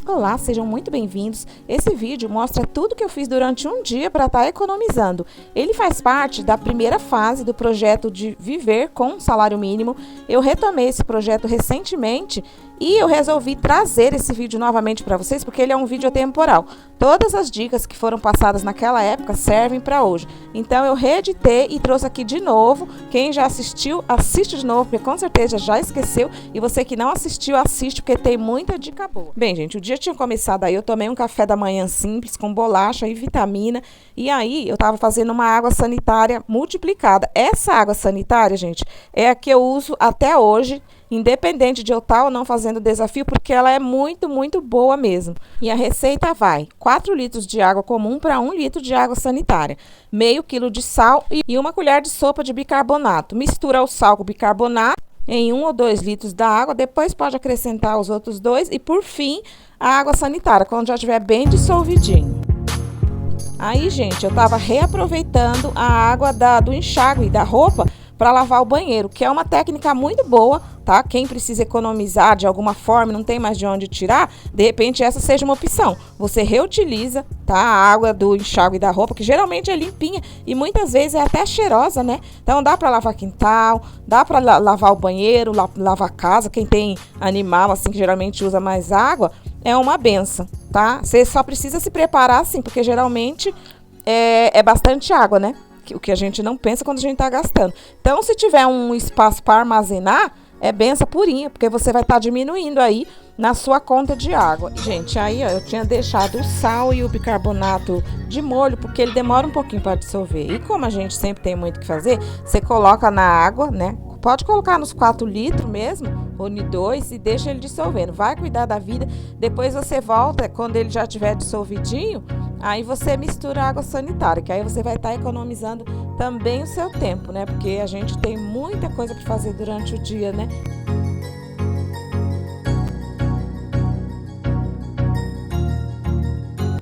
Olá, sejam muito bem-vindos. Esse vídeo mostra tudo que eu fiz durante um dia para estar economizando. Ele faz parte da primeira fase do projeto de viver com salário mínimo. Eu retomei esse projeto recentemente e eu resolvi trazer esse vídeo novamente para vocês porque ele é um vídeo atemporal. Todas as dicas que foram passadas naquela época servem para hoje. Então eu reeditei e trouxe aqui de novo. Quem já assistiu, assiste de novo, porque com certeza já esqueceu. E você que não assistiu, assiste porque tem muita dica boa. Bem, gente, o dia tinha começado aí, eu tomei um café da manhã simples com bolacha e vitamina, e aí eu tava fazendo uma água sanitária multiplicada. Essa água sanitária, gente, é a que eu uso até hoje, independente de eu estar ou não fazendo o desafio, porque ela é muito, muito boa mesmo. E a receita vai: 4 litros de água comum para 1 litro de água sanitária, meio quilo de sal e 1 colher de sopa de bicarbonato. Mistura o sal com o bicarbonato em 1 ou 2 litros da água, depois pode acrescentar os outros 2 e, por fim, a água sanitária, quando já estiver bem dissolvidinho. Aí, gente, eu tava reaproveitando a água do enxágue da roupa para lavar o banheiro, que é uma técnica muito boa, tá? Quem precisa economizar de alguma forma, não tem mais de onde tirar, de repente essa seja uma opção. Você reutiliza, tá? A água do enxágue da roupa, que geralmente é limpinha e muitas vezes é até cheirosa, né? Então dá para lavar quintal, dá para lavar o banheiro, lavar a casa. Quem tem animal assim que geralmente usa mais água, é uma benção, tá? Você só precisa se preparar assim, porque geralmente é bastante água, né? O que a gente não pensa quando a gente está gastando. Então, se tiver um espaço para armazenar, é benção purinha, porque você vai estar diminuindo aí na sua conta de água. Gente, aí ó, eu tinha deixado o sal e o bicarbonato de molho, porque ele demora um pouquinho para dissolver. E como a gente sempre tem muito o que fazer, você coloca na água, né? Pode colocar nos 4 litros mesmo, ou em 2, e deixa ele dissolvendo. Vai cuidar da vida. Depois você volta, quando ele já estiver dissolvidinho, aí você mistura a água sanitária, que aí você vai estar economizando também o seu tempo, né? Porque a gente tem muita coisa para fazer durante o dia, né?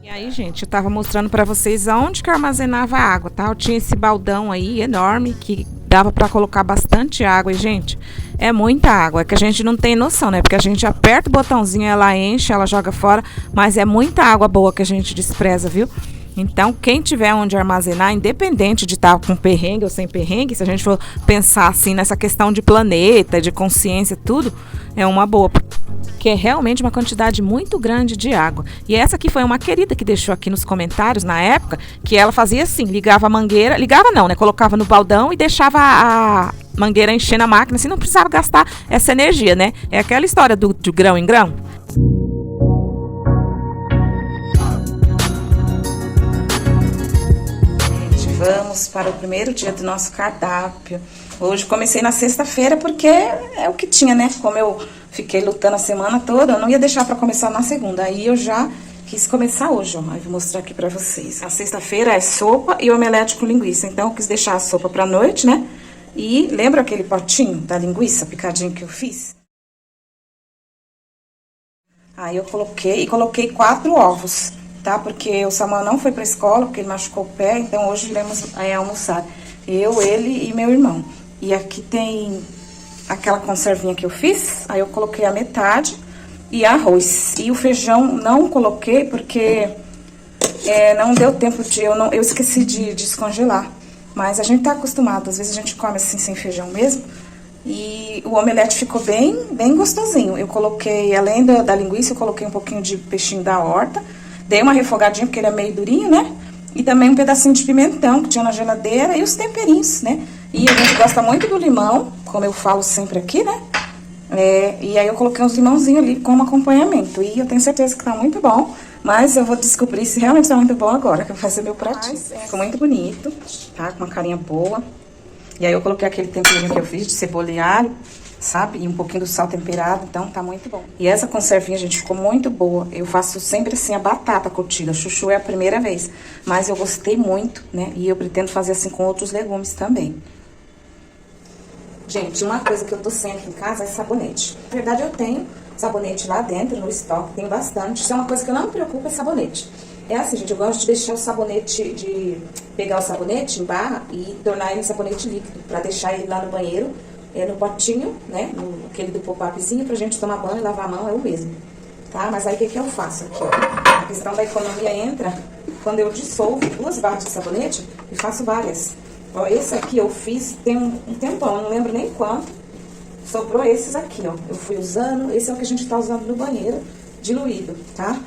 E aí, gente, eu tava mostrando para vocês aonde que eu armazenava a água, tá? Eu tinha esse baldão aí enorme que dava para colocar bastante água. E, gente, é muita água, é que a gente não tem noção, né? Porque a gente aperta o botãozinho, ela enche, ela joga fora, mas é muita água boa que a gente despreza, viu? Então, quem tiver onde armazenar, independente de estar com perrengue ou sem perrengue, se a gente for pensar assim nessa questão de planeta, de consciência, tudo, é uma boa, que é realmente uma quantidade muito grande de água. E essa aqui foi uma querida que deixou aqui nos comentários na época, que ela fazia assim, ligava a mangueira, ligava não, né? Colocava no baldão e deixava a mangueira enchendo a máquina, assim não precisava gastar essa energia, né? É aquela história do grão em grão. Vamos para o primeiro dia do nosso cardápio. Hoje comecei na sexta-feira porque é o que tinha, né? Como eu fiquei lutando a semana toda, eu não ia deixar para começar na segunda. Aí eu já quis começar hoje, ó. Aí vou mostrar aqui para vocês. A sexta-feira é sopa e omelete com linguiça. Então eu quis deixar a sopa para noite, né? E lembra aquele potinho da linguiça picadinho que eu fiz? Aí eu coloquei 4 ovos. Tá? Porque o Samuel não foi pra escola, porque ele machucou o pé, então hoje iremos almoçar. Eu, ele e meu irmão. E aqui tem aquela conservinha que eu fiz, aí eu coloquei a metade e arroz. E o feijão não coloquei porque não deu tempo de... Eu esqueci de descongelar. Mas a gente tá acostumado, às vezes a gente come assim sem feijão mesmo. E o omelete ficou bem gostosinho. Eu coloquei, além da linguiça, eu coloquei um pouquinho de peixinho da horta. Dei uma refogadinha, porque ele é meio durinho, né? E também um pedacinho de pimentão, que tinha na geladeira, e os temperinhos, né? E a gente gosta muito do limão, como eu falo sempre aqui, né? E aí eu coloquei uns limãozinhos ali como acompanhamento. E eu tenho certeza que tá muito bom, mas eu vou descobrir se realmente tá muito bom agora, que eu vou fazer meu pratinho. Ficou muito bonito, tá? Com uma carinha boa. E aí eu coloquei aquele temperinho que eu fiz de cebola e alho, sabe? E um pouquinho do sal temperado, então tá muito bom. E essa conservinha, gente, ficou muito boa. Eu faço sempre assim a batata curtida. Chuchu é a primeira vez, mas eu gostei muito, né? E eu pretendo fazer assim com outros legumes também. Gente, uma coisa que eu tô sem aqui em casa é sabonete. Na verdade, eu tenho sabonete lá dentro, no estoque, tem bastante. Isso é uma coisa que eu não me preocupo, é sabonete. É assim, gente, eu gosto de deixar o sabonete, de pegar o sabonete em barra e tornar ele em sabonete líquido, pra deixar ele lá no banheiro, no potinho, né, aquele do pop-upzinho, pra gente tomar banho e lavar a mão, é o mesmo. tá? Mas aí o que eu faço aqui, ó? A questão da economia entra quando eu dissolvo 2 barras de sabonete e faço várias. Ó, esse aqui eu fiz tem um tempão, eu não lembro nem quanto. Sobrou esses aqui, ó. Eu fui usando, esse é o que a gente tá usando no banheiro, diluído, tá?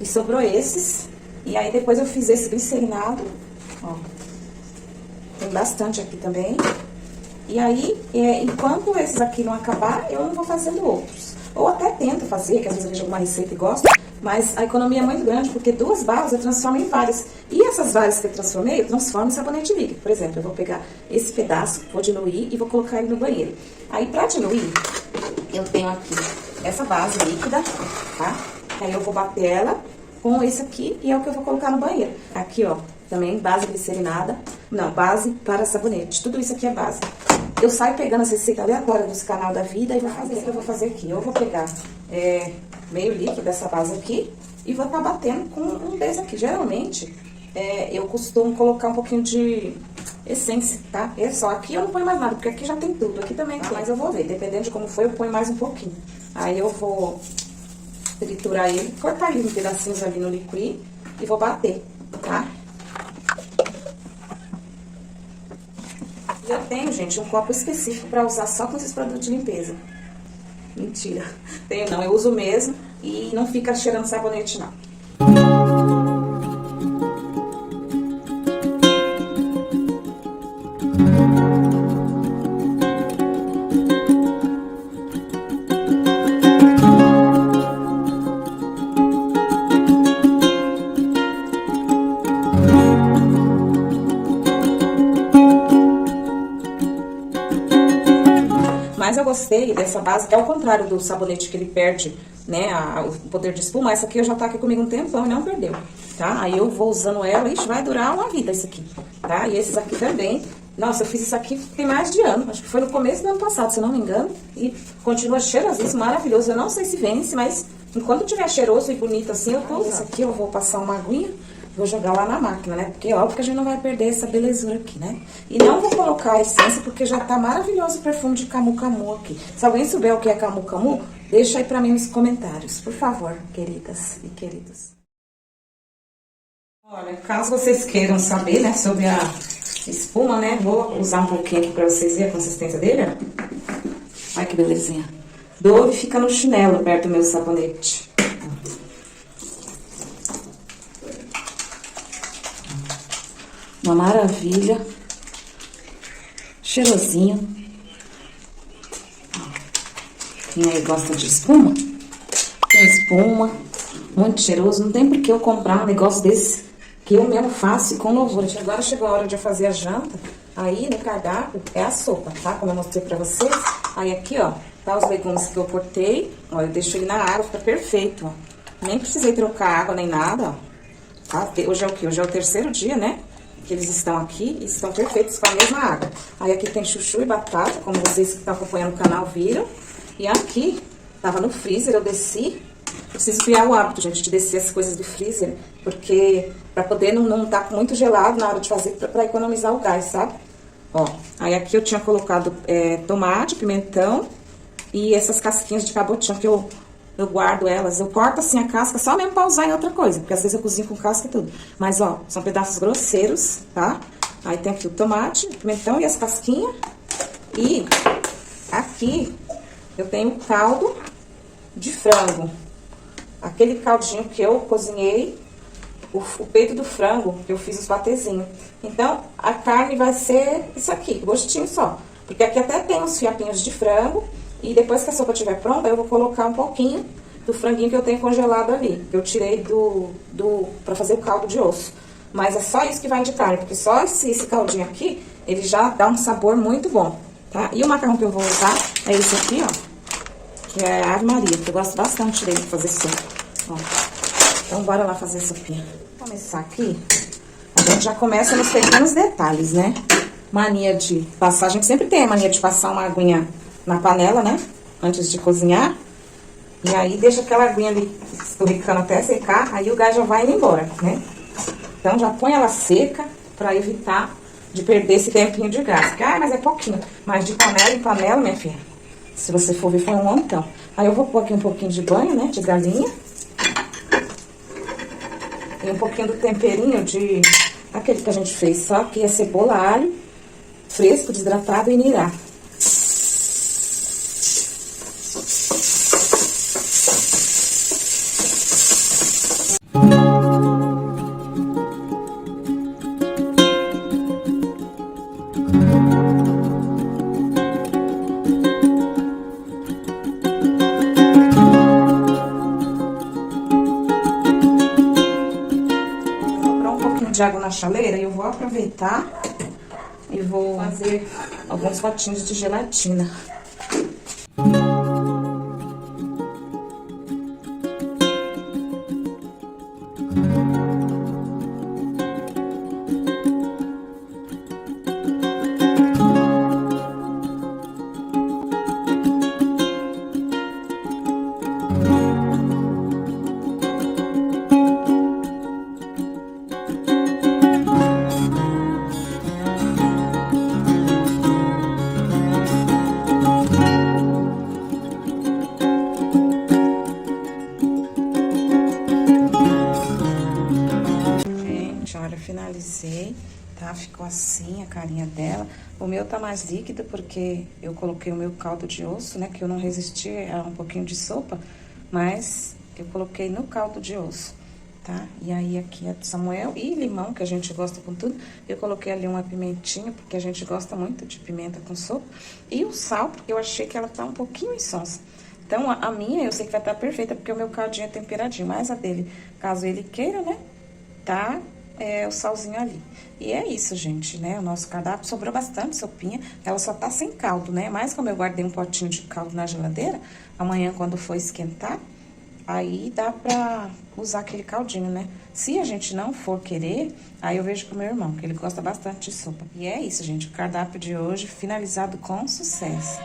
E sobrou esses. E aí depois eu fiz esse glicerinado, ó. Tem bastante aqui também. E aí, enquanto esses aqui não acabar, eu não vou fazendo outros. Ou até tento fazer, que às vezes eu vejo alguma receita e gosto. Mas a economia é muito grande, porque 2 barras eu transformo em várias. E essas várias que eu transformei, eu transformo em sabonete líquido. Por exemplo, eu vou pegar esse pedaço, vou diluir e vou colocar ele no banheiro. Aí, pra diluir, eu tenho aqui essa base líquida, tá? Aí eu vou bater ela com esse aqui e é o que eu vou colocar no banheiro. Aqui, ó, também base glicerinada. Não, base para sabonete. Tudo isso aqui é base. Eu saio pegando as receitas aleatórias dos canal da vida e vou fazer o que eu vou fazer aqui. Eu vou pegar meio líquido dessa base aqui e vou estar batendo com um desse aqui. Geralmente, eu costumo colocar um pouquinho de essência, tá? É só aqui eu não ponho mais nada, porque aqui já tem tudo. Aqui também tem, mas eu vou ver. Dependendo de como for, eu ponho mais um pouquinho. Aí eu vou triturar ele, cortar ele em pedacinhos ali no liquid e vou bater, tá? Eu tenho, gente, um copo específico pra usar só com esses produtos de limpeza. Mentira. Tenho não, eu uso mesmo e não fica cheirando sabonete, não. Mas eu gostei dessa base, que é ao contrário do sabonete que ele perde, né, o poder de espuma. Essa aqui já tá aqui comigo um tempão e não perdeu, tá? Aí eu vou usando ela, ixi, vai durar uma vida isso aqui, tá? E esses aqui também. Nossa, eu fiz isso aqui tem mais de ano, acho que foi no começo do ano passado, se eu não me engano. E continua cheirosíssimo, maravilhoso. Eu não sei se vence, mas enquanto tiver cheiroso e bonito assim, eu tô usando. Esse aqui eu vou passar uma aguinha. Vou jogar lá na máquina, né? Porque óbvio que a gente não vai perder essa belezura aqui, né? E não vou colocar a essência, porque já tá maravilhoso o perfume de Camu Camu aqui. Se alguém souber o que é Camu Camu, deixa aí pra mim nos comentários, por favor, queridas e queridos. Olha, caso vocês queiram saber, né, sobre a espuma, né? Vou usar um pouquinho aqui pra vocês verem a consistência dele, ó. Olha que belezinha. Dove fica no chinelo, perto do meu sabonete. Uma maravilha. Cheirosinho. Quem aí gosta de espuma? Tem espuma, muito cheiroso. Não tem por que eu comprar um negócio desse que eu mesmo faço com louvor. Agora chegou a hora de eu fazer a janta. Aí no cardápio é a sopa, tá? Como eu mostrei pra vocês. Aí aqui, ó, tá os legumes que eu cortei. Ó, eu deixo ele na água, fica perfeito, ó. Nem precisei trocar água nem nada, ó. Tá? Hoje é o quê? Hoje é o 3º dia, né? Que eles estão aqui e estão perfeitos com a mesma água. Aí aqui tem chuchu e batata, como vocês que estão acompanhando o canal viram. E aqui, tava no freezer, eu desci. Eu preciso criar o hábito, gente, de descer as coisas do freezer, porque pra poder não tá muito gelado na hora de fazer, pra economizar o gás, sabe? Ó, aí aqui eu tinha colocado tomate, pimentão e essas casquinhas de cabotinho que eu guardo elas. Eu corto assim a casca só mesmo pra usar em outra coisa, porque às vezes eu cozinho com casca e tudo. Mas, ó, são pedaços grosseiros, tá? Aí tem aqui o tomate, o pimentão e as casquinhas. E aqui eu tenho o caldo de frango. Aquele caldinho que eu cozinhei, o peito do frango, que eu fiz os patezinhos. Então, a carne vai ser isso aqui, gostinho só. Porque aqui até tem uns fiapinhos de frango. E depois que a sopa estiver pronta, eu vou colocar um pouquinho do franguinho que eu tenho congelado ali. Que eu tirei pra fazer o caldo de osso. Mas é só isso que vai de carne, porque só esse caldinho aqui, ele já dá um sabor muito bom, tá? E o macarrão que eu vou usar é esse aqui, ó. Que é a Ave Maria, que eu gosto bastante dele pra fazer sopa. Ó. Então, bora lá fazer a sopinha. Vou começar aqui. A gente já começa nos pequenos detalhes, né? Mania de passar, a gente sempre tem a mania de passar uma aguinha na panela, né? Antes de cozinhar. E aí, deixa aquela aguinha ali esturricando até secar, aí o gás já vai indo embora, né? Então, já põe ela seca pra evitar de perder esse tempinho de gás. Porque, mas é pouquinho. Mas de panela em panela, minha filha, se você for ver, foi um montão. Aí eu vou pôr aqui um pouquinho de banho, né, de galinha. E um pouquinho do temperinho de aquele que a gente fez, só que é cebola, alho, fresco, desidratado e nirá. De água na chaleira, eu vou aproveitar e vou fazer alguns potinhos de gelatina. Olha, finalizei, tá? Ficou assim a carinha dela. O meu tá mais líquido porque eu coloquei o meu caldo de osso, né? Que eu não resisti a um pouquinho de sopa, mas eu coloquei no caldo de osso, tá? E aí aqui é de Samuel e limão, que a gente gosta com tudo. Eu coloquei ali uma pimentinha, porque a gente gosta muito de pimenta com sopa. E o sal, porque eu achei que ela tá um pouquinho insonsa. Então, a minha eu sei que vai estar perfeita, porque o meu caldinho é temperadinho. Mas a dele, caso ele queira, né? Tá? O salzinho ali. E é isso, gente, né? O nosso cardápio sobrou bastante sopinha. Ela só tá sem caldo, né? Mas como eu guardei um potinho de caldo na geladeira, amanhã quando for esquentar, aí dá pra usar aquele caldinho, né? Se a gente não for querer, aí eu vejo com o meu irmão, que ele gosta bastante de sopa. E é isso, gente. O cardápio de hoje finalizado com sucesso.